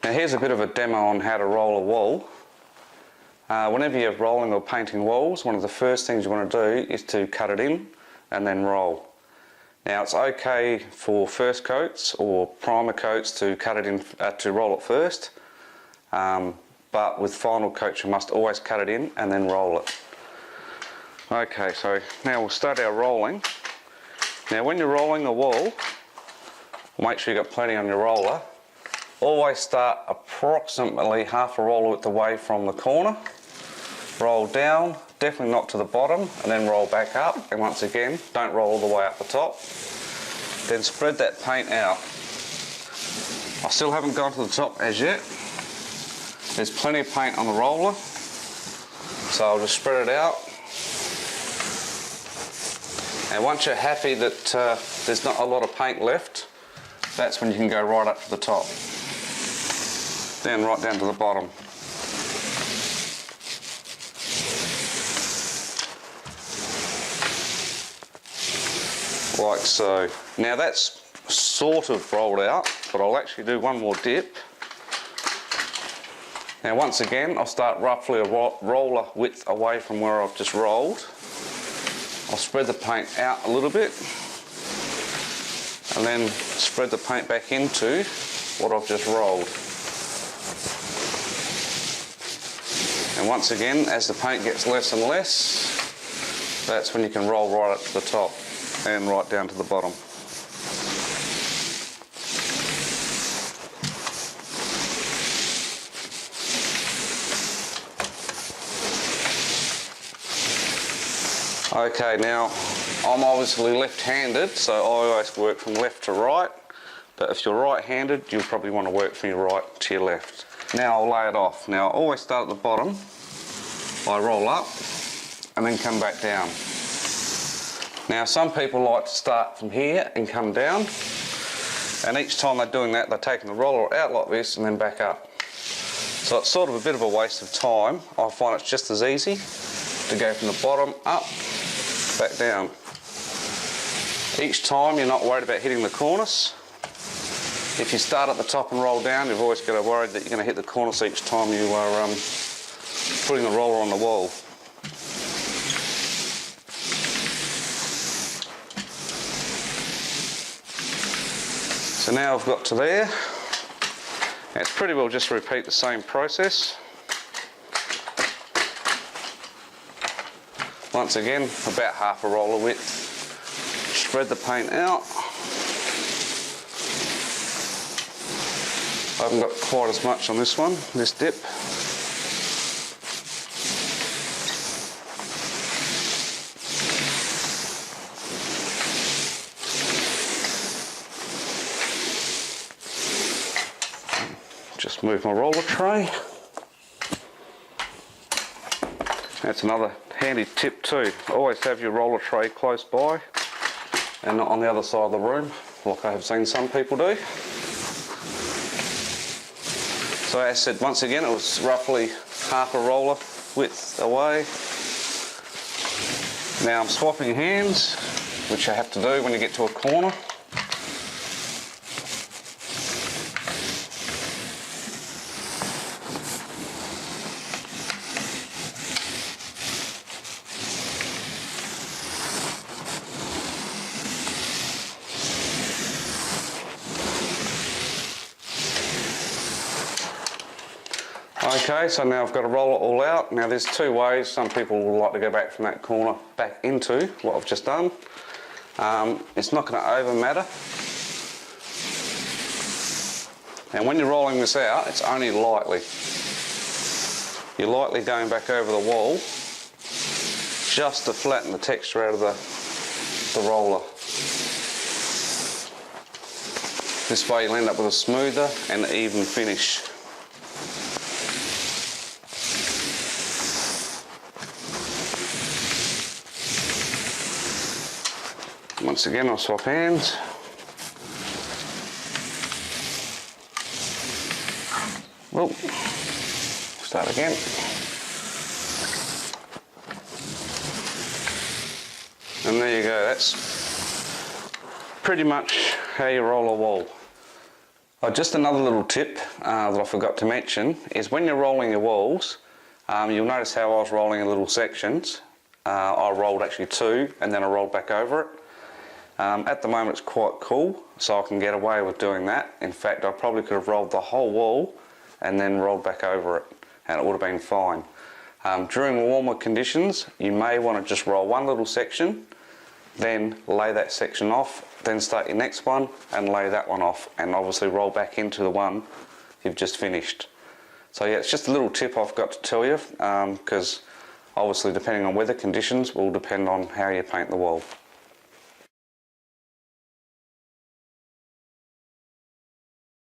Now here's a bit of a demo on how to roll a wall. Whenever you're rolling or painting walls, one of the first things you want to do is to cut it in and then roll. Now it's okay for first coats or primer coats to cut it in, to roll it first, but with final coats you must always cut it in and then roll it. Okay, so now we'll start our rolling. Now when you're rolling a wall, make sure you've got plenty on your roller. Always start approximately half a roller width away from the corner. Roll down, definitely not to the bottom, and then roll back up. And once again, don't roll all the way up the top. Then spread that paint out. I still haven't gone to the top as yet. There's plenty of paint on the roller, so I'll just spread it out. And once you're happy that there's not a lot of paint left, that's when you can go right up to the top. Then right down to the bottom. Like so. Now that's sort of rolled out, but I'll actually do one more dip. Now once again, I'll start roughly a roller width away from where I've just rolled. I'll spread the paint out a little bit, and then spread the paint back into what I've just rolled. And once again, as the paint gets less and less, that's when you can roll right up to the top and right down to the bottom. Okay, now I'm obviously left-handed, so I always work from left to right, but if you're right-handed, you'll probably want to work from your right to your left. Now I'll lay it off. Now I always start at the bottom, I roll up, and then come back down. Now some people like to start from here and come down, and each time they're doing that, they're taking the roller out like this and then back up. So it's sort of a bit of a waste of time. I find it's just as easy to go from the bottom up, back down. Each time you're not worried about hitting the cornice. If you start at the top and roll down, you've always got to worry that you're going to hit the cornice each time you are putting the roller on the wall. So now I've got to there. It's pretty well just repeat the same process. Once again, about half a roller width. Spread the paint out. I haven't got quite as much on this one, this dip. Just move my roller tray. That's another handy tip too. Always have your roller tray close by and not on the other side of the room, like I have seen some people do. So as I said, once again, it was roughly half a roller width away. Now I'm swapping hands, which I have to do when you get to a corner. Okay, so now I've got to roll it all out. Now there's two ways. Some people will like to go back from that corner back into what I've just done. It's not going to over matter. And when you're rolling this out, it's only lightly. You're lightly going back over the wall just to flatten the texture out of the roller. This way you'll end up with a smoother and even finish. Once again, I'll swap hands. Well, start again. And there you go, that's pretty much how you roll a wall. Oh, just another little tip that I forgot to mention is when you're rolling your walls, you'll notice how I was rolling in little sections. I rolled actually 2 and then I rolled back over it. At the moment it's quite cool, so I can get away with doing that. In fact, I probably could have rolled the whole wall and then rolled back over it, and it would have been fine. During warmer conditions, you may want to just roll one little section, then lay that section off, then start your next one and lay that one off, and obviously roll back into the one you've just finished. So yeah, it's just a little tip I've got to tell you, because obviously depending on weather conditions will depend on how you paint the wall.